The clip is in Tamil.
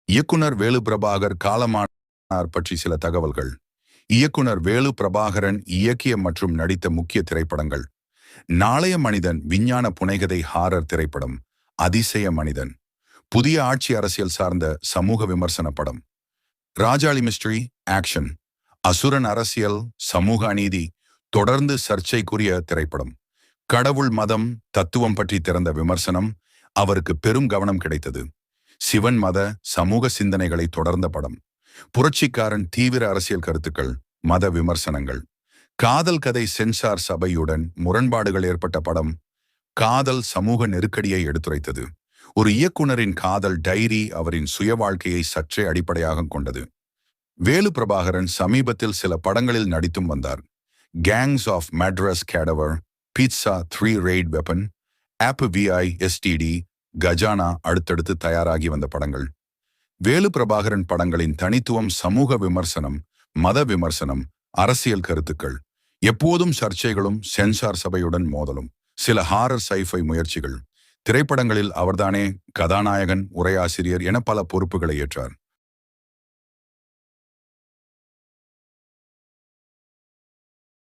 இயக்குனர் வேலு பிரபாகர் காலமானார் பற்றி சில தகவல்கள். இயக்குனர் வேலு பிரபாகரன் இயக்கிய மற்றும் நடித்த முக்கிய திரைப்படங்கள்: நாளைய மனிதன் விஞ்ஞான புனைகதை ஹாரர் திரைப்படம், அதிசய மனிதன், புதிய ஆட்சி அரசியல் சார்ந்த சமூக விமர்சன படம், ராஜாளி மிஸ்ட்ரி ஆக்ஷன், அசுரன் அரசியல் சமூக அநீதி தொடர்ந்து சர்ச்சைக்குரிய திரைப்படம், கடவுள் மதம் தத்துவம் பற்றி திறந்த விமர்சனம், அவருக்கு பெரும் கவனம் கிடைத்தது, சிவன் மத சமூக சிந்தனைகளை தொடர்ந்த படம், புரட்சிக்காரன் தீவிர அரசியல் கருத்துக்கள் மத விமர்சனங்கள், காதல் கதை சென்சார் சபையுடன் முரண்பாடுகள் ஏற்பட்ட படம், காதல் சமூக நெருக்கடியை எடுத்துரைத்தது, ஒரு இயக்குனரின் காதல் டைரி அவரின் சுய வாழ்க்கையை சற்றே அடிப்படையாக கொண்டது. வேலு பிரபாகரன் சமீபத்தில் சில படங்களில் நடித்தும் வந்தார். Gangs of Madras cadaver, pizza 3 raid weapon, ஆப் விஐஎஸ்டிடி, கஜானா அடுத்தடுத்து தயாராகி வந்த படங்கள். வேலு பிரபாகரன் படங்களின் தனித்துவம் சமூக விமர்சனம், மத விமர்சனம், அரசியல் கருத்துக்கள், எப்போதும் சர்ச்சைகளும் சென்சார் சபையுடன் மோதலும், சில ஹாரர் சைஃபை முயற்சிகள். திரைப்படங்களில் அவர்தானே கதாநாயகன், உரையாசிரியர் என பல பொறுப்புகளை ஏற்றார்.